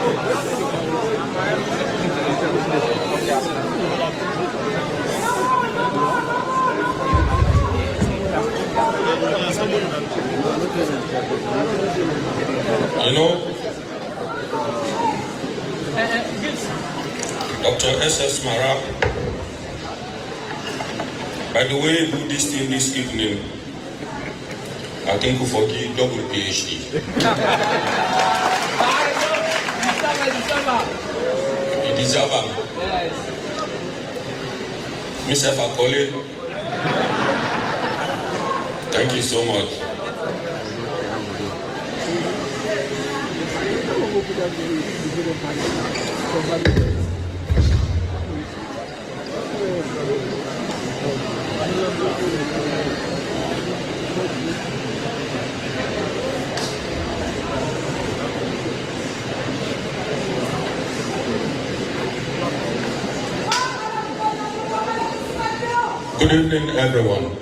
You know, Dr. S.S. Marrah, by the way, you do this thing this evening, I think you forgive double PhD. You deserve it. Mr. Fakole, thank you so much. Good evening, everyone.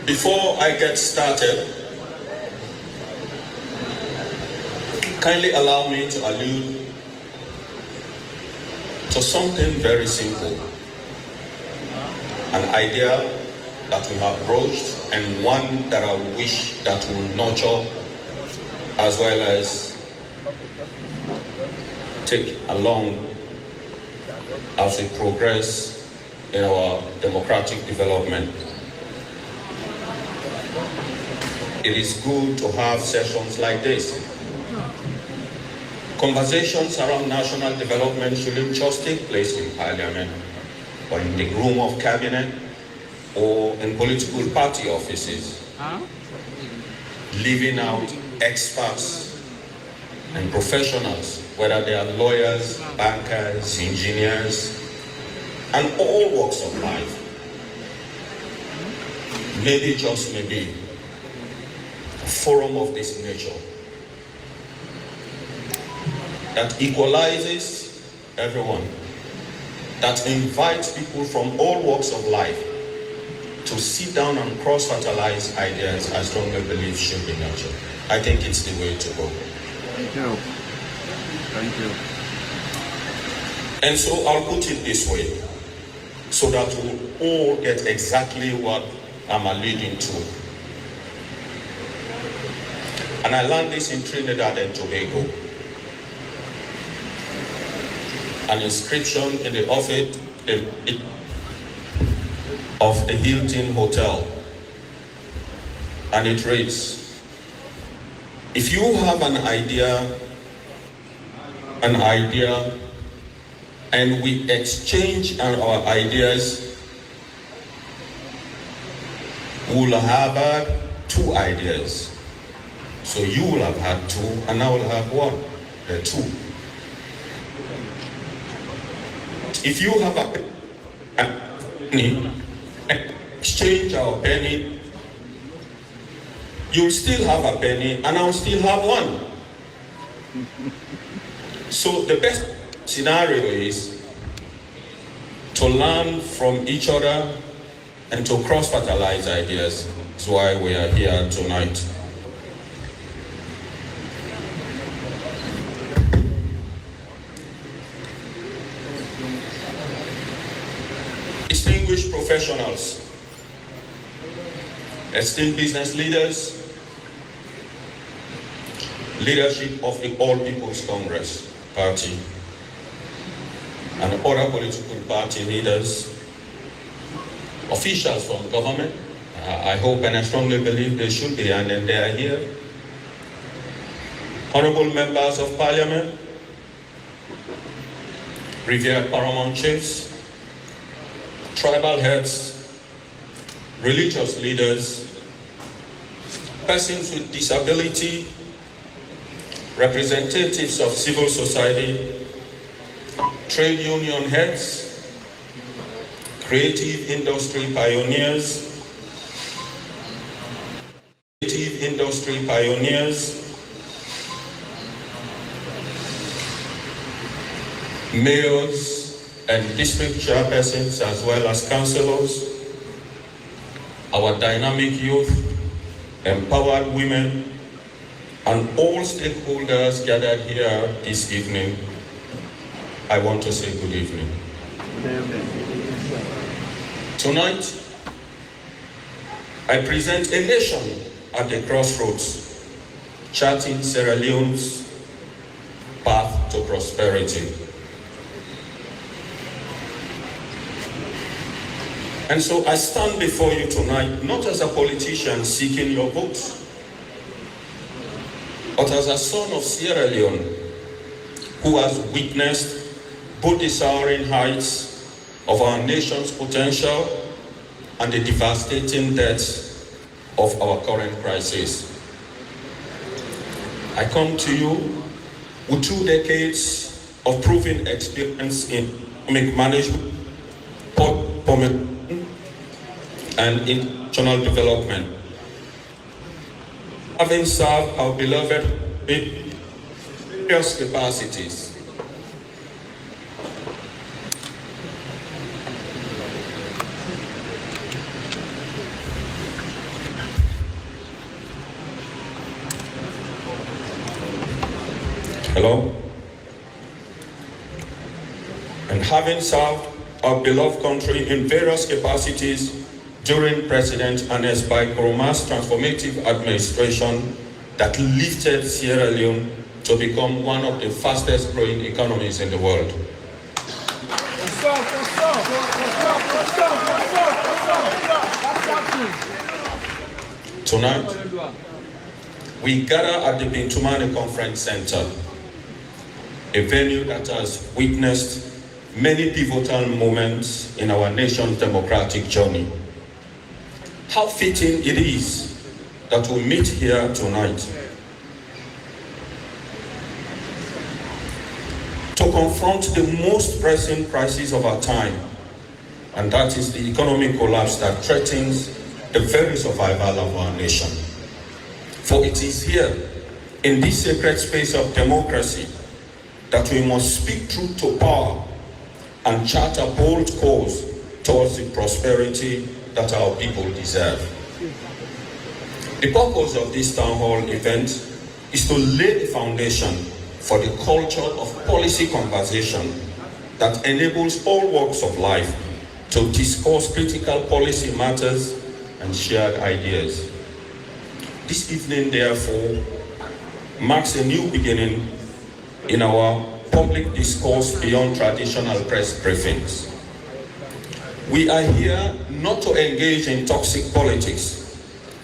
Before I get started, kindly allow me to allude to something very simple, an idea that we have broached and one that I wish that will nurture as well as take along as we progress in our democratic development. It is good to have sessions like this. Conversations around national development shouldn't just take place in Parliament or in the room of cabinet or in political party offices, leaving out experts and professionals, whether they are lawyers, bankers, engineers, and all walks of life. Maybe, just maybe, a forum of this nature that equalizes everyone, that invites people from all walks of life to sit down and cross-fertilize ideas, I strongly believe should be nurtured. I think it's the way to go. Thank you. Thank you. And so I'll put it this way, so that we'll all get exactly what I'm alluding to. And I learned this in Trinidad and Tobago. An inscription in the office of the Hilton Hotel. And it reads, if you have an idea, and we exchange our ideas, we'll have two ideas. So you will have had two, and I will have one. There are two. If you have a penny, exchange our penny, you'll still have a penny, and I'll still have one. So the best scenario is to learn from each other and to cross-fertilize ideas. That's why we are here tonight. Distinguished professionals, esteemed business leaders, leadership of the All People's Congress Party, and other political party leaders, officials from government. I hope and I strongly believe they should be, and then they are here. Honorable members of Parliament, revered paramount chiefs, tribal heads, religious leaders, persons with disability, representatives of civil society, trade union heads, creative industry pioneers, mayors and district chairpersons, as well as councillors, our dynamic youth, empowered women, and all stakeholders gathered here this evening, I want to say good evening. Tonight, I present a nation at the crossroads, charting Sierra Leone's path to prosperity. And so I stand before you tonight, not as a politician seeking your votes, but as a son of Sierra Leone who has witnessed both the soaring heights of our nation's potential and the devastating depths of our current crisis. I come to you with 2 decades of proven experience in economic management, and international development. Having served our beloved in various capacities. Hello? And having served our beloved country in various capacities during President Ernest Bai Koroma's transformative administration that lifted Sierra Leone to become one of the fastest growing economies in the world. Tonight, we gather at the Bintumani Conference Center, a venue that has witnessed many pivotal moments in our nation's democratic journey. How fitting it is that we meet here tonight to confront the most pressing crisis of our time, and that is the economic collapse that threatens the very survival of our nation. For it is here, in this sacred space of democracy, that we must speak truth to power and chart a bold course towards the prosperity that our people deserve. The purpose of this town hall event is to lay the foundation for the culture of policy conversation that enables all walks of life to discuss critical policy matters and shared ideas. This evening, therefore, marks a new beginning in our public discourse beyond traditional press briefings. We are here not to engage in toxic politics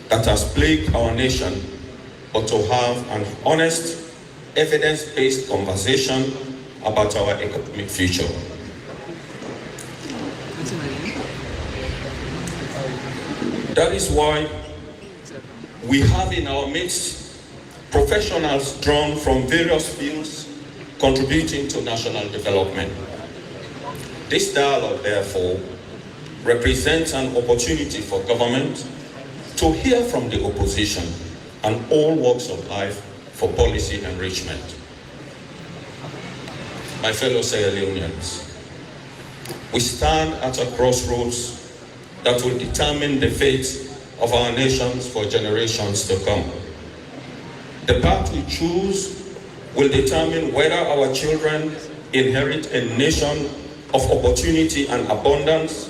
that has plagued our nation, but to have an honest, evidence-based conversation about our economic future. That is why we have in our midst professionals drawn from various fields contributing to national development. This dialogue, therefore, represents an opportunity for government to hear from the opposition and all walks of life for policy enrichment. My fellow Sierra Leoneans, we stand at a crossroads that will determine the fate of our nations for generations to come. The path we choose will determine whether our children inherit a nation of opportunity and abundance,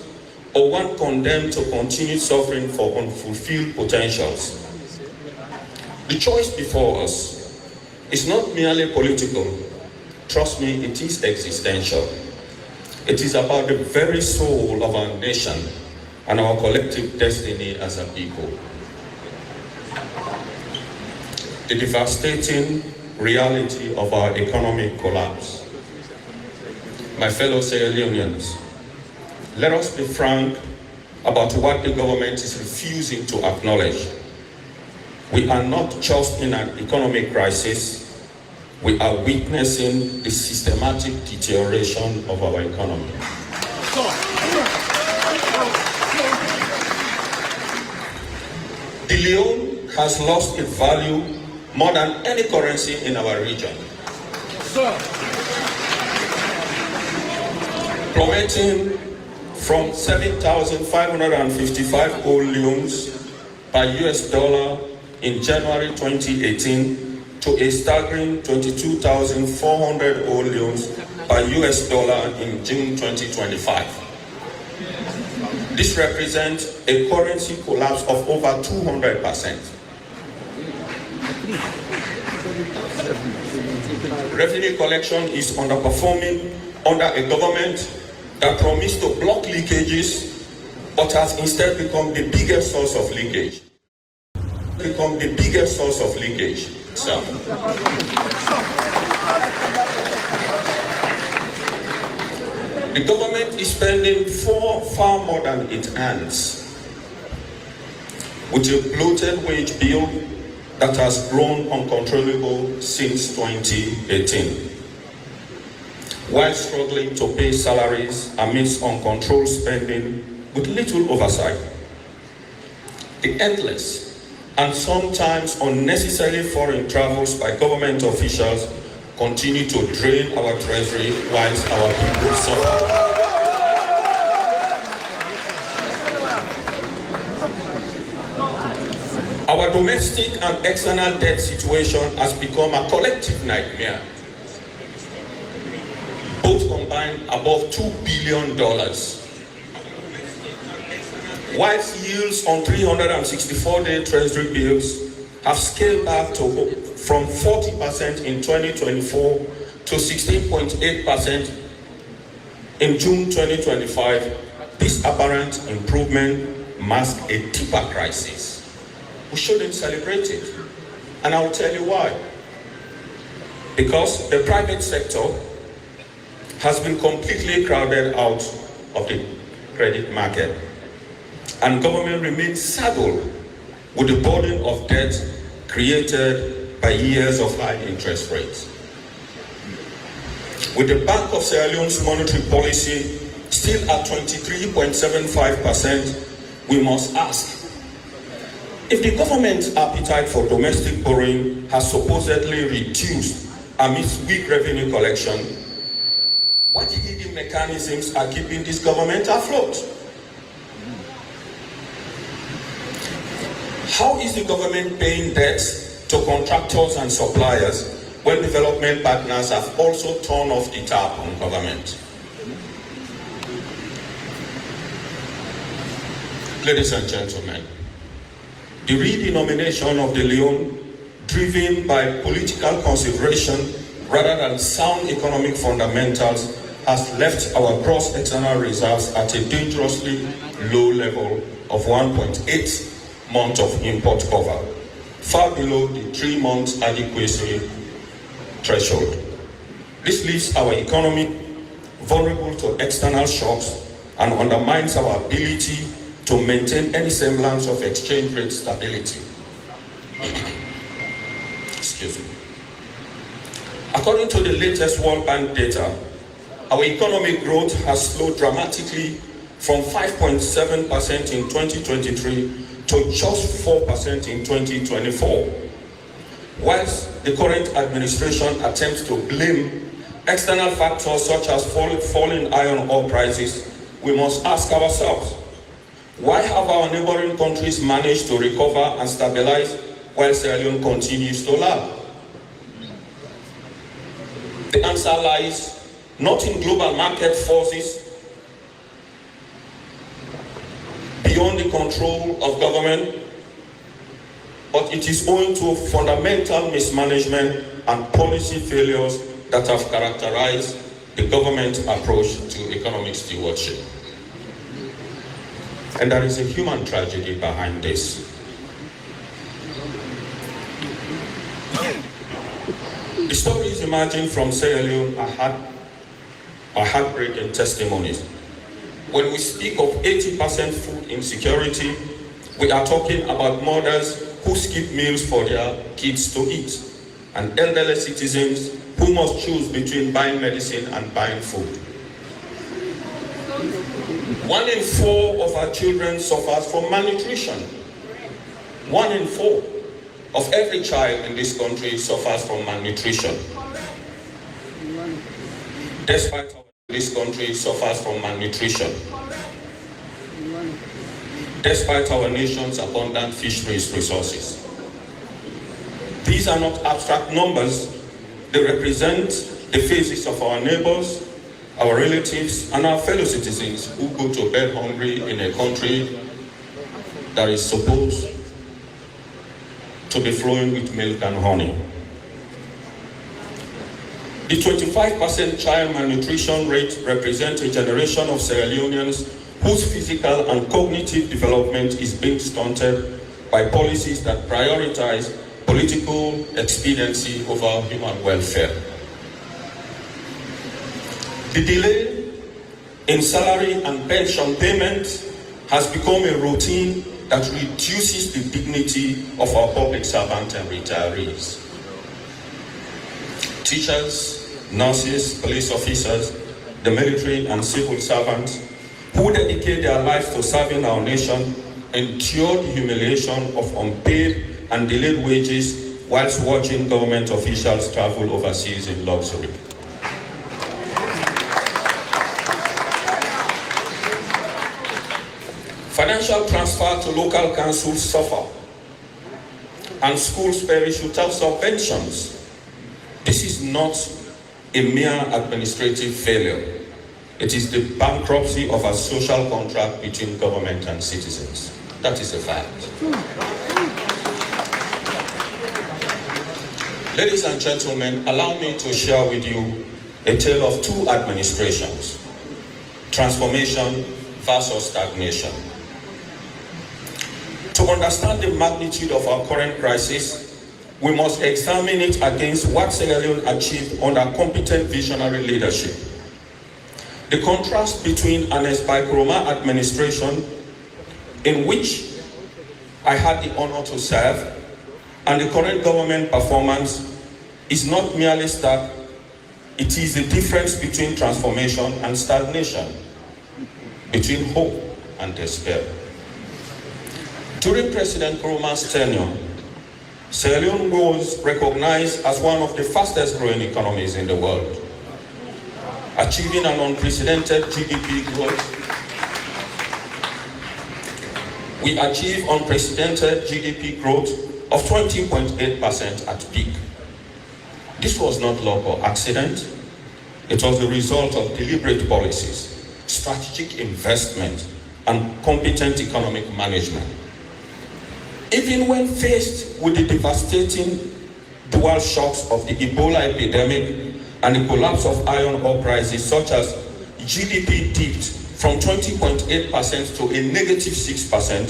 or one condemned to continue suffering for unfulfilled potentials. The choice before us is not merely political. Trust me, it is existential. It is about the very soul of our nation and our collective destiny as a people. The devastating reality of our economic collapse. My fellow Sierra Leoneans, let us be frank about what the government is refusing to acknowledge. We are not just in an economic crisis, we are witnessing the systematic deterioration of our economy. The Leone has lost its value more than any currency in our region. Plummeting from 7,555 gold leones per US dollar in January 2018 to a staggering 22,400 oil leones per US dollar in June 2025. This represents a currency collapse of over 200%. Revenue collection is underperforming under a government that promised to block leakages but has instead become the biggest source of leakage. So, the government is spending far more than it earns, with a bloated wage bill that has grown uncontrollable since 2018. While struggling to pay salaries amidst uncontrolled spending with little oversight, the endless and sometimes unnecessary foreign travels by government officials continue to drain our treasury whilst our people suffer. Our domestic and external debt situation has become a collective nightmare. Both combined above $2 billion. Whilst yields on 364-day treasury bills have scaled back from 40% in 2024 to 16.8% in June 2025, this apparent improvement masks a deeper crisis. We shouldn't celebrate it, and I'll tell you why. Because the private sector has been completely crowded out of the credit market, and government remains saddled with the burden of debt created by years of high interest rates. With the Bank of Sierra Leone's monetary policy still at 23.75%, we must ask, if the government's appetite for domestic borrowing has supposedly reduced amidst weak revenue collection, what hidden mechanisms are keeping this government afloat? How is the government paying debts to contractors and suppliers when development partners have also turned off the tap on government? Ladies and gentlemen, the redenomination of the Leone, driven by political consideration rather than sound economic fundamentals, has left our gross external reserves at a dangerously low level of 1.8 months of import cover, far below the 3-month adequacy threshold. This leaves our economy vulnerable to external shocks and undermines our ability to maintain any semblance of exchange rate stability. Excuse me. According to the latest World Bank data, our economic growth has slowed dramatically from 5.7% in 2023 to just 4% in 2024. Whilst the current administration attempts to blame external factors such as falling iron ore prices, we must ask ourselves, why have our neighboring countries managed to recover and stabilize while Sierra Leone continues to lag? The answer lies not in global market forces beyond the control of government, but it is owing to fundamental mismanagement and policy failures that have characterized the government approach to economic stewardship. And there is a human tragedy behind this. The stories emerging from Sierra Leone are heartbreaking testimonies. When we speak of 80% food insecurity, we are talking about mothers who skip meals for their kids to eat, and elderly citizens who must choose between buying medicine and buying food. 1 in 4 of our children suffers from malnutrition. 1 in 4 of every child in this country suffers from malnutrition. Despite this country suffers from malnutrition. Despite our nation's abundant fisheries resources. This These are not abstract numbers. They represent the faces of our neighbors, our relatives, and our fellow citizens who go to bed hungry in a country that is supposed to be flowing with milk and honey. The 25% child malnutrition rate represents a generation of Sierra Leoneans whose physical and cognitive development is being stunted by policies that prioritize political expediency over human welfare. The delay in salary and pension payment has become a routine that reduces the dignity of our public servants and retirees. Teachers, nurses, police officers, the military and civil servants who dedicate their lives to serving our nation endure the humiliation of unpaid and delayed wages whilst watching government officials travel overseas in luxury. Financial transfer to local councils suffer, and schools perish without subventions. This is not a mere administrative failure. It is the bankruptcy of a social contract between government and citizens. That is a fact. Ladies and gentlemen, allow me to share with you a tale of two administrations: transformation versus stagnation. To understand the magnitude of our current crisis, we must examine it against what Sierra Leone achieved under competent visionary leadership. The contrast between an Nkrumah administration, in which I had the honor to serve, and the current government performance is not merely stark, it is the difference between transformation and stagnation, between hope and despair. During President Nkrumah's tenure, Sierra Leone was recognized as one of the fastest growing economies in the world, achieving an unprecedented GDP growth. We achieved unprecedented GDP growth of 20.8% at peak. This was not luck or accident. It was the result of deliberate policies, strategic investment, and competent economic management. Even when faced with the devastating dual shocks of the Ebola epidemic and the collapse of iron ore prices, such as GDP dipped from 20.8% to a negative 6%,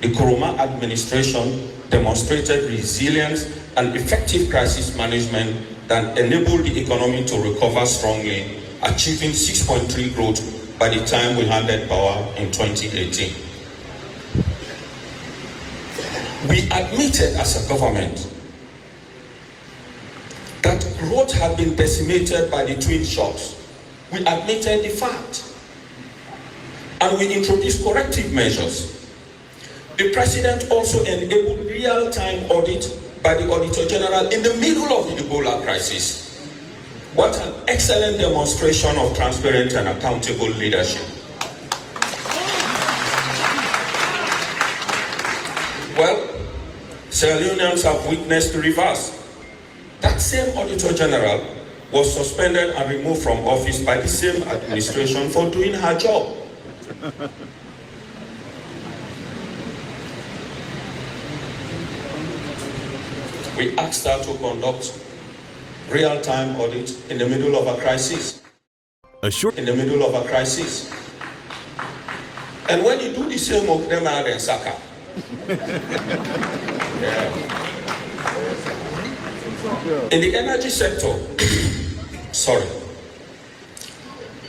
the Nkrumah administration demonstrated resilience and effective crisis management that enabled the economy to recover strongly, achieving 6.3% growth by the time we handed power in 2018. We admitted as a government that growth had been decimated by the twin shocks. We admitted the fact, and we introduced corrective measures. The president also enabled real-time audit by the Auditor General in the middle of the Ebola crisis. What an excellent demonstration of transparent and accountable leadership. Well, Sierra Leoneans have witnessed the reverse. That same Auditor General was suspended and removed from office by the same administration for doing her job. We asked her to conduct real-time audit in the middle of a crisis. In the middle of a crisis. And when you do the same of them and Saka. Yeah. In the energy sector,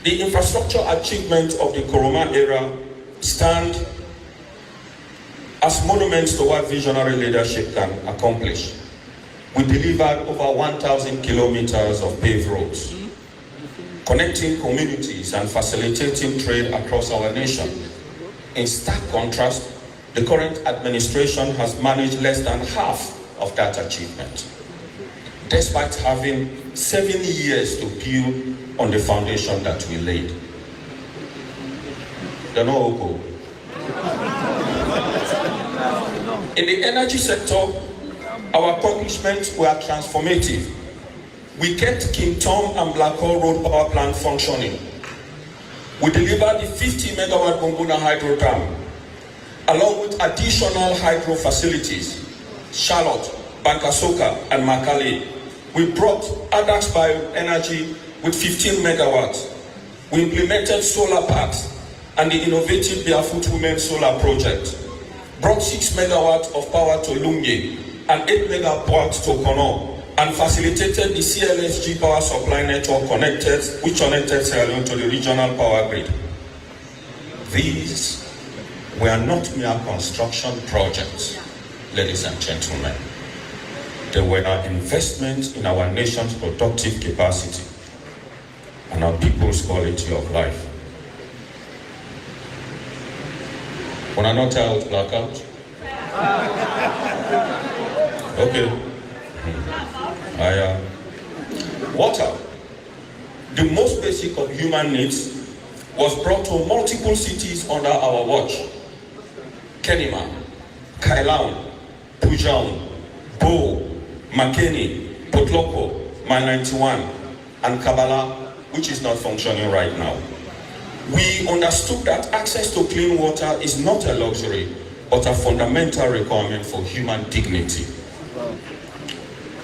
the infrastructure achievements of the Nkrumah era stand as monuments to what visionary leadership can accomplish. We delivered over 1,000 kilometers of paved roads, connecting communities and facilitating trade across our nation. In stark contrast, the current administration has managed less than half of that achievement, despite having 7 years to build on the foundation that we laid. In the energy sector, Our accomplishments were transformative. We kept King Tom and Black Hole Road power plant functioning. We delivered the 50 megawatt Bongona hydro dam, along with additional hydro facilities, Charlotte, Bankasoka, and Makale. We brought Adax Bioenergy with 15 megawatts. We implemented solar parks and the innovative Barefoot Women Solar Project, brought 6 megawatts of power to Lungi and 8 megawatts to Kono, and facilitated the CLSG power supply network which connected Sierra Leone to the regional power grid. These were not mere construction projects, ladies and gentlemen. They were investments in our nation's productive capacity and our people's quality of life. When I not tell blackout? Okay. Water, the most basic of human needs, was brought to multiple cities under our watch. Kenema, Kailaun, Pujaun, Bo, Makeni, Potloko, Mile 91, and Kabbalah, which is not functioning right now. We understood that access to clean water is not a luxury, but a fundamental requirement for human dignity.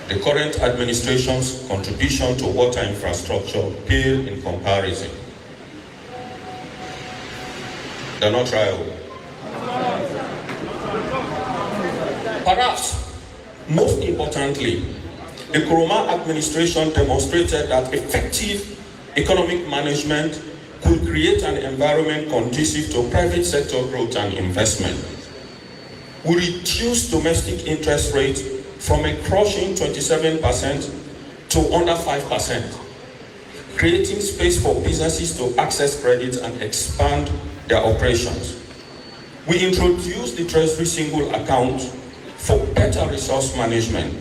The current administration's contribution to water infrastructure pale in comparison. They're not trial. Perhaps, most importantly, the Kuruma administration demonstrated that effective economic management could create an environment conducive to private sector growth and investment. We reduced domestic interest rates from a crushing 27% to under 5%, creating space for businesses to access credit and expand their operations. We introduced the Treasury Single Account for better resource management,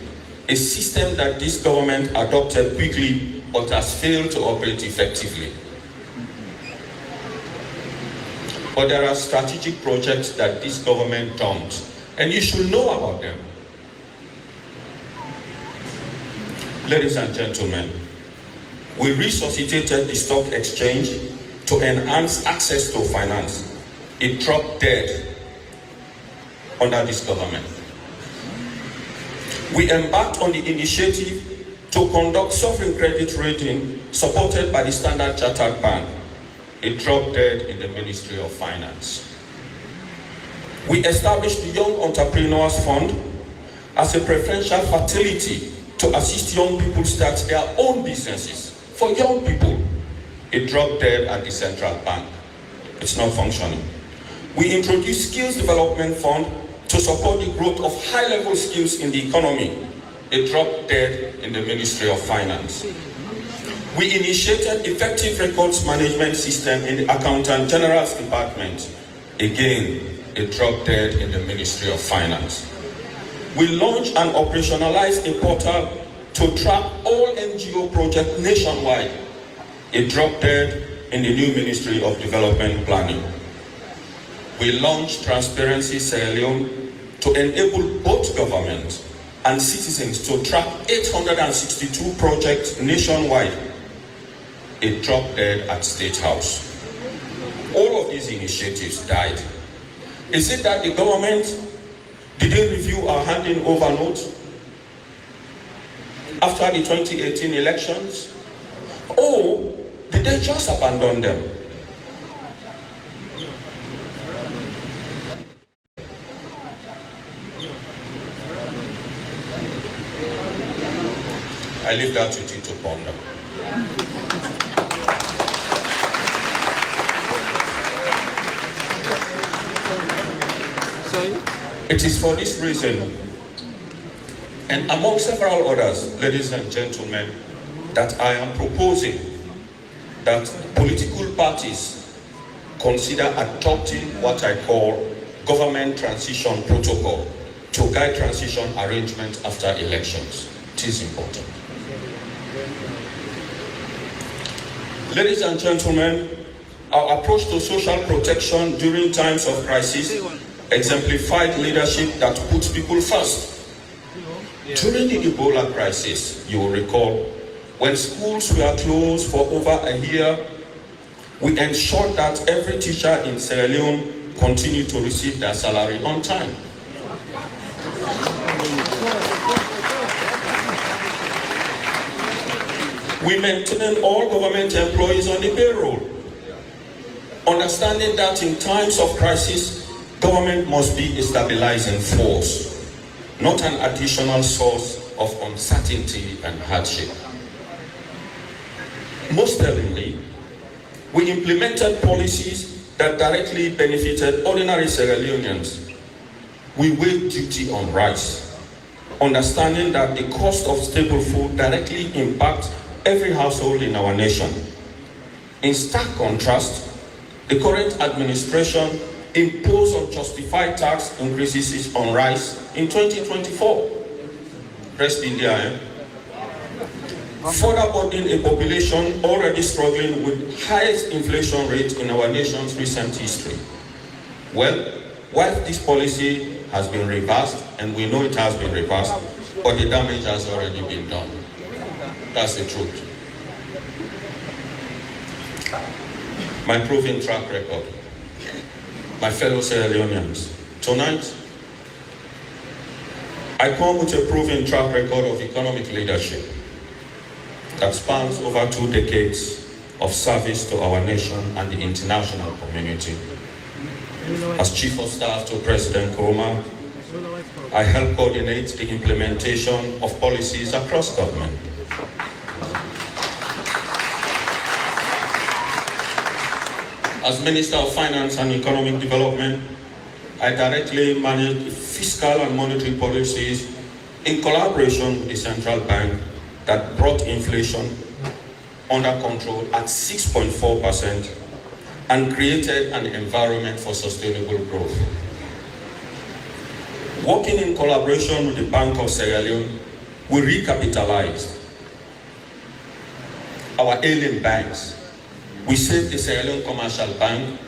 a system that this government adopted quickly but has failed to operate effectively. But there are strategic projects that this government don't, and you should know about them. Ladies and gentlemen, we resuscitated the stock exchange to enhance access to finance. It dropped dead under this government. We embarked on the initiative to conduct sovereign credit rating supported by the Standard Chartered Bank. It dropped dead in the Ministry of Finance. We established the Young Entrepreneurs Fund as a preferential facility to assist young people start their own businesses for young people. It dropped dead at the Central Bank. It's not functioning. We introduced Skills Development Fund to support the growth of high-level skills in the economy. It dropped dead in the Ministry of Finance. We initiated effective records management system in the Accountant General's Department. Again, it dropped dead in the Ministry of Finance. We launched and operationalized a portal to track all NGO projects nationwide. It dropped dead in the new Ministry of Development Planning. We launched Transparency Sierra Leone to enable both government and citizens to track 862 projects nationwide. It dropped dead at State House. All of these initiatives died. Is it that the government didn't review our handing over note after the 2018 elections? Or did they just abandon them? I leave that with you to ponder. It is for this reason, and among several others, ladies and gentlemen, that I am proposing that political parties consider adopting what I call government transition protocol to guide transition arrangements after elections. It is important. Ladies and gentlemen, our approach to social protection during times of crisis exemplified leadership that puts people first. During the Ebola crisis, you will recall, when schools were closed for over a year, we ensured that every teacher in Sierra Leone continued to receive their salary on time. We maintained all government employees on the payroll, understanding that in times of crisis, government must be a stabilizing force, not an additional source of uncertainty and hardship. Most tellingly, we implemented policies that directly benefited ordinary Sierra Leoneans. We waived duty on rice, understanding that the cost of staple food directly impacts every household in our nation. In stark contrast, the current administration imposed unjustified tax increases on rice in 2024. Rest in there, further burdening a population already struggling with highest inflation rate in our nation's recent history. Well, while this policy has been reversed, and we know it has been reversed, but the damage has already been done. That's the truth. My proven track record. My fellow Sierra Leoneans, tonight, I come with a proven track record of economic leadership that spans over 2 decades of service to our nation and the international community. As Chief of Staff to President Nkrumah, I help coordinate the implementation of policies across government. As Minister of Finance and Economic Development, I directly manage fiscal and monetary policies in collaboration with the central bank that brought inflation under control at 6.4% and created an environment for sustainable growth. Working in collaboration with the Bank of Sierra Leone, we recapitalized our ailing banks. We saved the Sierra Leone Commercial Bank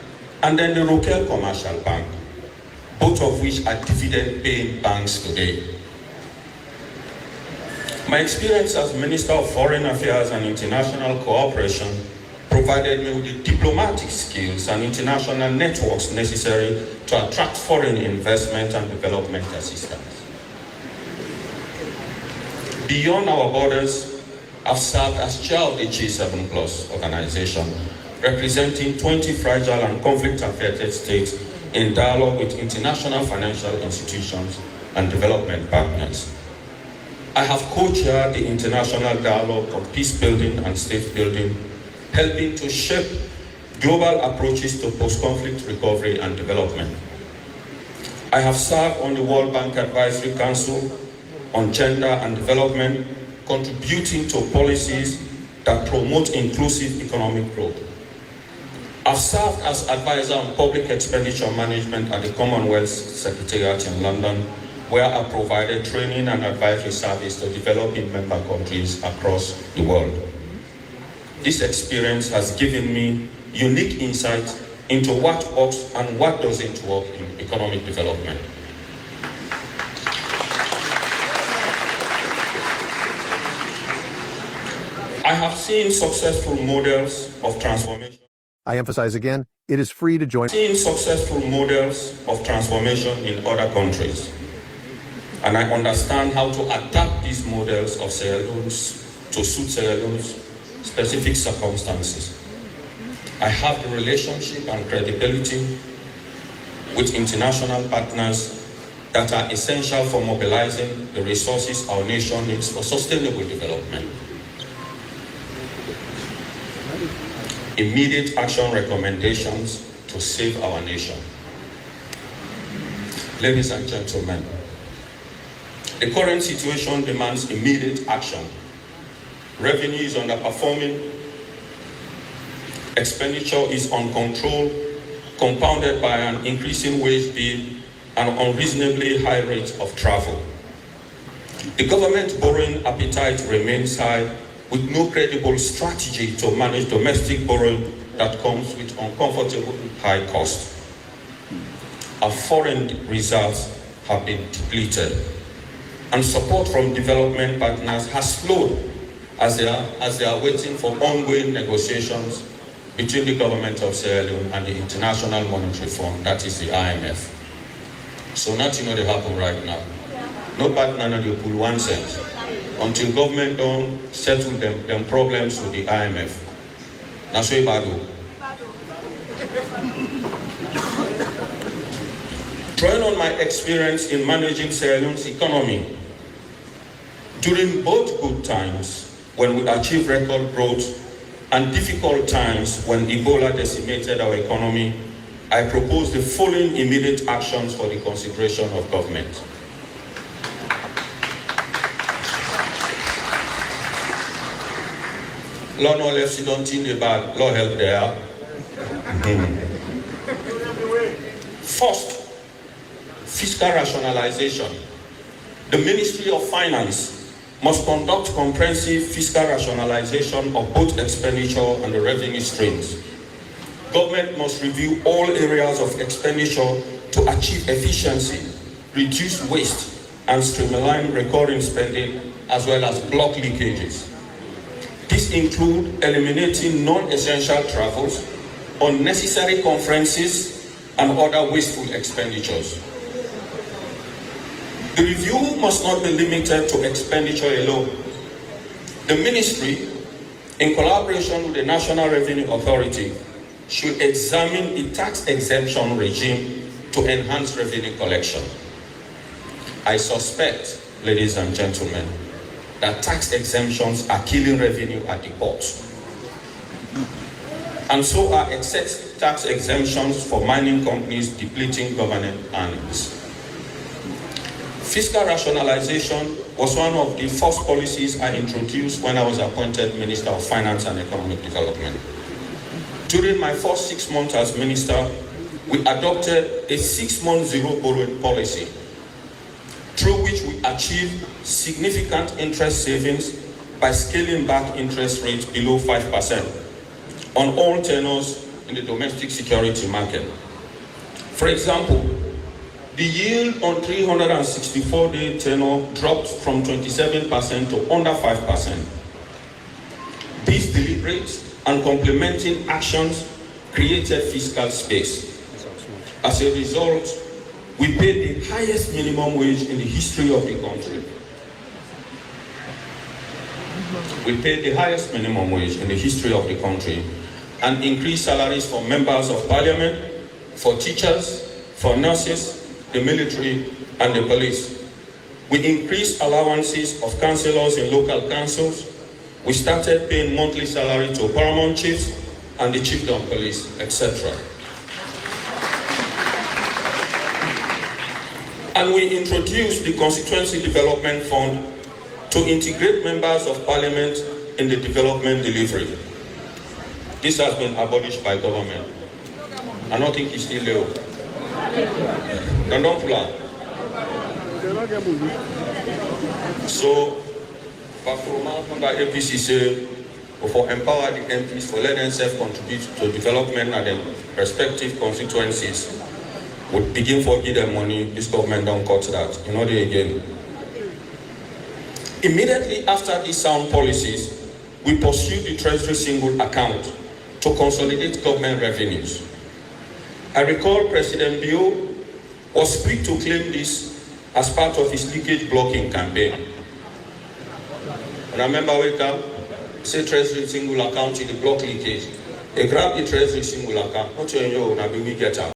and then the Rokel Commercial Bank, both of which are dividend-paying banks today. My experience as Minister of Foreign Affairs and International Cooperation provided me with the diplomatic skills and international networks necessary to attract foreign investment and development assistance. Beyond our borders, I've served as chair of the G7+ organization, representing 20 fragile and conflict-affected states in dialogue with international financial institutions and development partners. I have co-chaired the international dialogue on peace building and state building, helping to shape global approaches to post-conflict recovery and development. I have served on the World Bank Advisory Council on Gender and Development, contributing to policies that promote inclusive economic growth. I've served as advisor on public expenditure management at the Commonwealth Secretariat in London, where I provided training and advisory service to developing member countries across the world. This experience has given me unique insight into what works and what doesn't work in economic development. I have seen successful models of transformation. I emphasize again, it is free to join. Seen successful models of transformation in other countries. And I understand how to adapt these models of Sierra Leone's to suit Sierra Leone's specific circumstances. I have the relationship and credibility with international partners that are essential for mobilizing the resources our nation needs for sustainable development. Immediate action recommendations to save our nation. Ladies and gentlemen, the current situation demands immediate action. Revenue is underperforming, expenditure is uncontrolled, compounded by an increasing wage bill and unreasonably high rates of travel. The government borrowing appetite remains high, with no credible strategy to manage domestic borrowing that comes with uncomfortable high costs. Our foreign reserves have been depleted, and support from development partners has flowed as they are waiting for ongoing negotiations between the government of Sierra Leone and the International Monetary Fund, that is the IMF. So nothing will happen right now. No partner no dey pull 1 cent until government don't settle them problems with the IMF. That's why bad. Drawing on my experience in managing Sierra Leone's economy, during both good times when we achieved record growth and difficult times when Ebola decimated our economy, I propose the following immediate actions for the consideration of government. Law no left, you don't think about law help there. First, fiscal rationalization. The Ministry of Finance must conduct comprehensive fiscal rationalization of both expenditure and the revenue streams. Government must review all areas of expenditure to achieve efficiency, reduce waste, and streamline recurring spending, as well as block leakages. This includes eliminating non-essential travels, unnecessary conferences, and other wasteful expenditures. The review must not be limited to expenditure alone. The ministry, in collaboration with the National Revenue Authority, should examine the tax exemption regime to enhance revenue collection. I suspect, ladies and gentlemen, that tax exemptions are killing revenue at the ports. And so are excess tax exemptions for mining companies depleting government earnings. Fiscal rationalization was one of the first policies I introduced when I was appointed Minister of Finance and Economic Development. During my first 6 months as minister, we adopted a 6-month zero borrowing policy, through which we achieved significant interest savings by scaling back interest rates below 5% on all tenors in the domestic security market. For example, the yield on 364-day tenor dropped from 27% to under 5%. These deliberate and complementing actions created fiscal space. As a result, we paid the highest minimum wage in the history of the country. We paid the highest minimum wage in the history of the country and increased salaries for members of parliament, for teachers, for nurses, the military, and the police. We increased allowances of councillors in local councils. We started paying monthly salary to paramount chiefs and the chiefdom police, etc. And we introduced the Constituency Development Fund to integrate members of parliament in the development delivery. This has been abolished by government. I don't think it's still there. Don't pull out. So, under APC say, for empower the MPs, for let them self-contribute to development and their respective constituencies, would begin for give them money, this government don't cut that. You know they again. Immediately after these sound policies, we pursued the Treasury single account to consolidate government revenues. I recall President Bio was quick to claim this as part of his leakage blocking campaign. And I remember we come, say Treasury single account in the block leakage. They grab the Treasury single account, not to know, we get out.